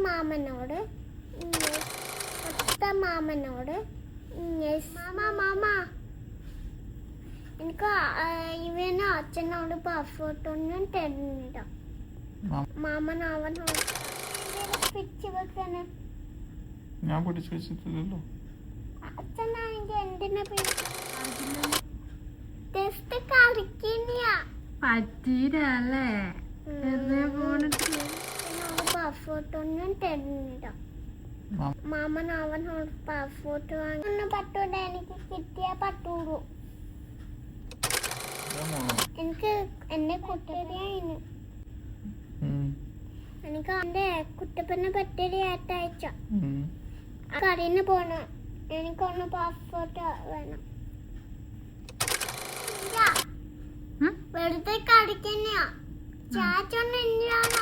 മാമനോട് ഒത്ത മാമനോട് മാമ എനിക്ക് ഇവന് അച്ഛനോട് പാസ്പോർട്ട് ഒന്നും തരുന്നില്ല. മാമൻ അവനോട് പിടിച്ചു വെക്കാന് ഞാൻ പിടിച്ചു വെച്ചിട്ടില്ലല്ലോ. അച്ഛനാണെങ്കിൽ എന്തിനാ ടെസ്റ്റ് കളിക്കില്ല പറ്റീരല്ലേ പാസ്പോർട്ട് ഒന്നും തരുന്നില്ല. മാമൻ അവനോട് പാസ്പോർട്ട് വാങ്ങി പറ്റൂല, എനിക്ക് കിട്ടിയാ പറ്റുള്ളൂ. എനിക്ക് എന്നെ കുട്ടിയായിന് എനിക്ക് എന്റെ കുട്ടപ്പനെ പറ്റിയ അയച്ച കടയിന് പോണം. എനിക്കൊന്ന് പാസ്പോർട്ട് വേണം. വെറുതെ കളിക്കുന്നയാ ചാച്ചൊന്നും എന്തിനാണ്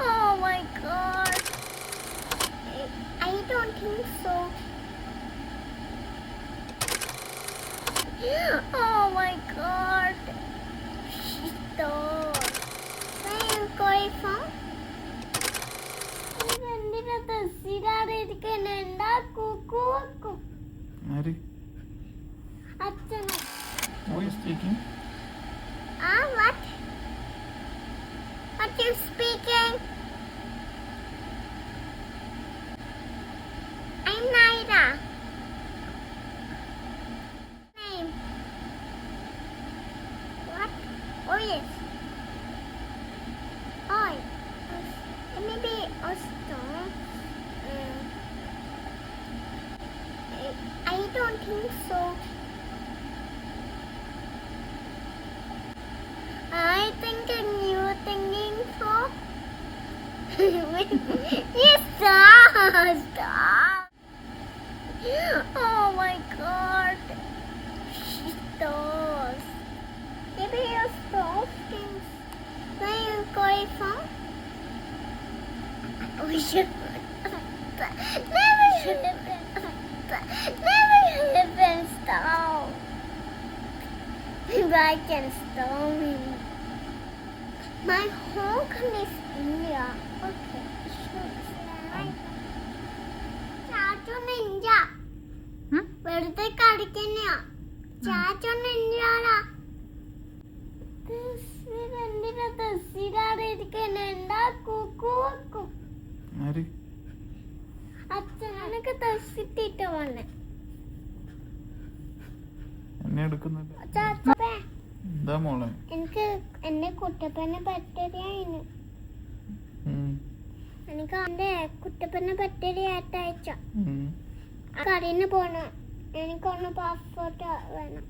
Oh my god, I don't think so. Oh my god, stop. Where are you going from? എന്തിനകത്ത് സിരാതിരിക്കുന്നുണ്ടാ Kuku അച്ഛനെ. Who is speaking? What? What you speaking? I'm Naira. Name? What? Oh yes. Oh, maybe Osto. I don't think so. I think you're thinking so. Yes, stop. Oh my god. Stop. Maybe you're stopping. Where are you going from? We should. Never should have been. Never should have been stop. I can stop him. My home is India. Okay. Chacho ninja. വെറുതെ കളിക്കുന്നയാ ചാച്ചൊന്നും എന്തിനാ എന്തിനാ തസ്സിരാതിരിക്കുന്നുണ്ടാ കുക്കു അച്ഛനൊക്കെ തസ്സിട്ടിട്ട് വന്നെ എന്നെ എടുക്കുന്നില്ല. ചാച്ചപ്പേ എന്താ മോളെ? എനിക്ക് എന്നെ കുട്ടപ്പനെ പറ്റിയായിന്. എനിക്ക് എന്റെ കുട്ടപ്പനെ പറ്റിയ അയച്ച കടയിന് പോണം. എനിക്കൊന്ന് പാസ്പോർട്ട് വേണം.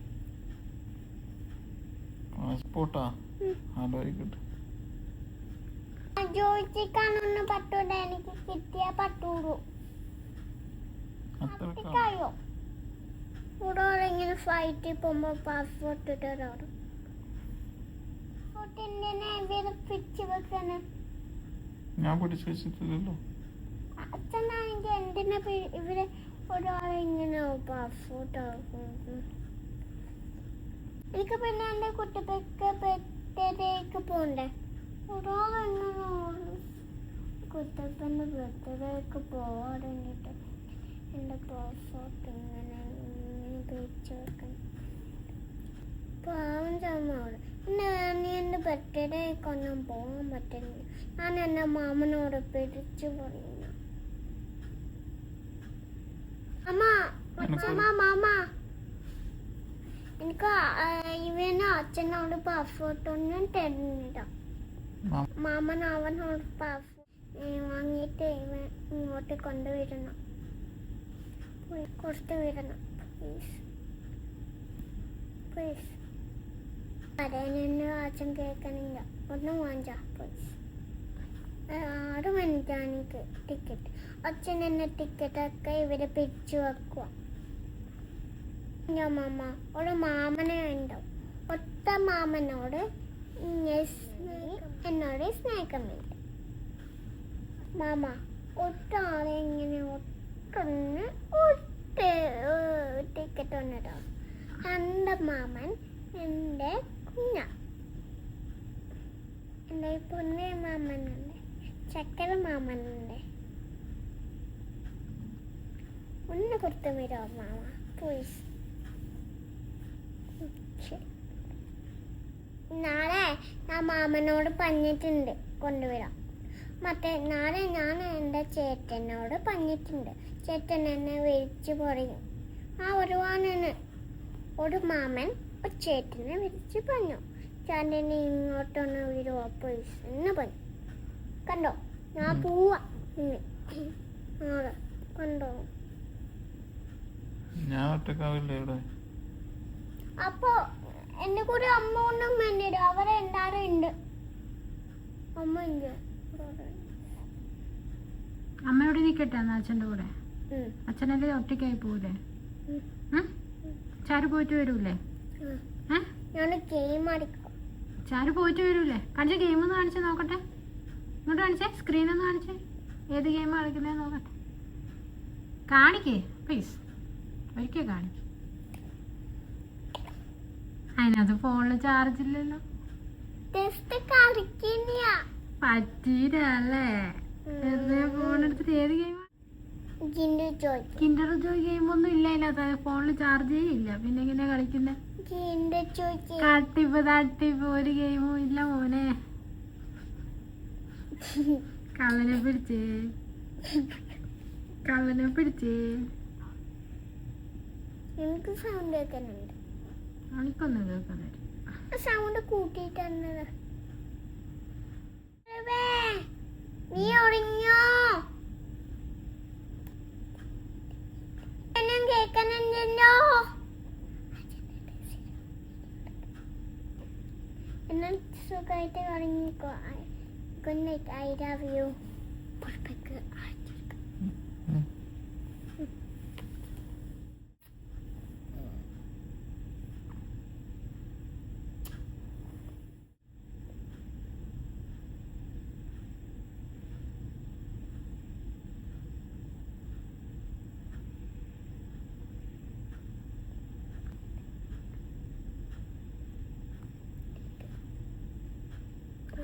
പാസ്പോർട്ടാ? ആലോചിക്കട്ടെ. ചോദിച്ചിക്കാനൊന്നും പറ്റൂല, എനിക്ക് കിട്ടിയാ പറ്റുള്ളൂ. കഴിയോ ഇവിടെ ഇങ്ങനെ ഫ്ലൈറ്റിൽ പോകുമ്പോ പാസ്പോർട്ട് ഇട്ടൊരാളും പിടിച്ചു വെക്കാന് ഞാൻ പിടിച്ചു വെച്ചിട്ടില്ലല്ലോ. അച്ഛനാണെങ്കിൽ എന്തിനാ ഇവര് ഒരാളിങ്ങനെ പാസ്പോർട്ട് എനിക്ക് പിന്നെ എന്റെ കുട്ടിപ്പേക്ക് പോണ്ടേ. ഒരാളെങ്ങനെ കുട്ടപ്പന്റെ ബർത്ത്ഡേക്ക് പോവാറിഞ്ഞിട്ട് എന്റെ പാസ്പോർട്ട് ഇങ്ങനെ പിടിച്ചു വെക്കണം. പാവം ചമ്മോട് നീ എന്റെ ബർത്ത്ഡേക്കൊന്നും പോകാൻ പറ്റുന്നില്ല. ഞാൻ എന്റെ മാമനോട് പിടിച്ചു പറയുന്നു. മാമ എനിക്ക് ഇവന് അച്ഛനോട് പാസ്പോർട്ട് ഒന്നും തരുന്നില്ല. മാമൻ അവനോട് പാസ്പോർട്ട് വാങ്ങിയിട്ട് ഇവൻ ഇങ്ങോട്ട് കൊണ്ടുവരണം. കൊടുത്തു വിടണം പ്ലീസ് പ്ലീസ്. പറയാനെന്നെ അച്ഛൻ കേൾക്കണില്ല. ഒന്ന് വാങ്ങിച്ചാ പ്ലീസ്. 6 മണിക്കാണ് എനിക്ക് ടിക്കറ്റ്. അച്ഛൻ എന്നെ ടിക്കറ്റൊക്കെ ഇവരെ പിടിച്ചു വെക്കുക. മാമ ഒരു മാമനെ ഉണ്ടാവും. ഒത്ത മാമനോട് എന്നോട് സ്നേഹമില്ല. മാമ ഒറ്റ ആളെ ഇങ്ങനെ ഒട്ട അങ്ങോട്ടൊന്ന് ടിക്കറ്റ് ഒന്നിടോ. എൻ്റെ മാമൻ, എൻ്റെ കുഞ്ഞ, എൻ്റെ പൊന്നേ മാമനുണ്ട്, ചക്കര മാമനുണ്ട്. ഒന്ന് കൊടുത്തു വരോ മാമ പ്ലീസ്? നാളെ ഞാൻ മാമനോട് പറഞ്ഞിട്ടുണ്ട് കൊണ്ടുവരാം. മറ്റേ നാളെ ഞാൻ എൻ്റെ ചേട്ടനോട് പറഞ്ഞിട്ടുണ്ട്. ചേട്ടൻ എന്നെ വിളിച്ചു പറയും. ആ ഒരുവാനാണ് ഒരു മാമൻ ഒരു ചേട്ടനെ വിളിച്ച് പറഞ്ഞു, ചേട്ടനെ ഇങ്ങോട്ടൊന്ന് വരുമോ പ്ലീസ് എന്ന് പറഞ്ഞു. കണ്ടോ, ഞാൻ പോവാ നാളെ. കണ്ടോ, ഞാൻ ഒറ്റക്കാവില്ലേ ഇവിടെ? അപ്പൊ എന്റെ കൂടെ അമ്മ ഒന്നും വേണ്ടിട്ട് അവരെല്ലാരും ഉണ്ട്. അമ്മ ഉണ്ട്. അമ്മയോട് നിൽക്കട്ടെ എന്നാ അച്ഛൻ്റെ കൂടെ. അച്ഛനല്ലേ ഒറ്റയ്ക്കായി പോകൂലേ? ചാരു പോയിട്ട് വരൂലേ? ഞാൻ ഗെയിം അടിക്കും. ചാരു പോയിട്ട് വരൂലേ? കാണിച്ച ഗെയിം ഒന്ന് കാണിച്ചേ നോക്കട്ടെ. ഇങ്ങോട്ട് കാണിച്ചേ, സ്ക്രീൻ ഒന്ന് കാണിച്ചേ. ഏത് ഗെയിം കളിക്കുന്നേ നോക്കട്ടെ. കാണിക്കേ പ്ലീസ്, ഒരിക്കൽ കാണിക്കേ. അതിനകത്ത് ഫോണിൽ ചാർജ് ഇല്ലല്ലോ. പറ്റീരല്ലേ? വെറുതെ ഫോൺ എടുത്തിട്ട് ഏത് ഗെയിം? കിൻഡർ ജോയ് ഗെയിം ഒന്നും ഇല്ല അതിനകത്ത്. ഫോണിൽ ചാർജേ ഇല്ല, പിന്നെ എങ്ങനെയാ കളിക്കുന്നത്? തട്ടിപ്പ് ഒരു ഗെയിമും ഇല്ല മോനെ. കള്ളനെ പിടിച്ചേ. എനിക്ക് സൗണ്ട് കേൾക്കുന്നുണ്ട്. എനിക്കൊന്നും കേൾക്കുന്നില്ല. സൗണ്ട് കൂട്ടിയിട്ടാണ്. നീ ഒളിഞ്ഞോ? എന്നും കേൾക്കുന്നുണ്ടല്ലോ. എന്നാൽ സുഖമായിട്ട് ഉറങ്ങിക്കോ. Good night. I love you.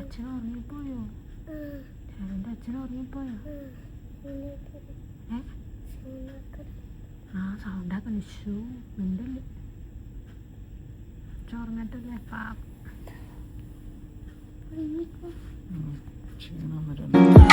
അച്ഛൻ ഉറങ്ങിപ്പോയോ? ചാരുവിന്റെ അച്ഛൻ ഉറങ്ങിപ്പോയോ? ആ സൗണ്ടാക്കുന്നു. ഷൂ മിണ്ടല്ലേ, ഉറങ്ങട്ടല്ലേ പാപം. ക്ഷീണം വരാൻ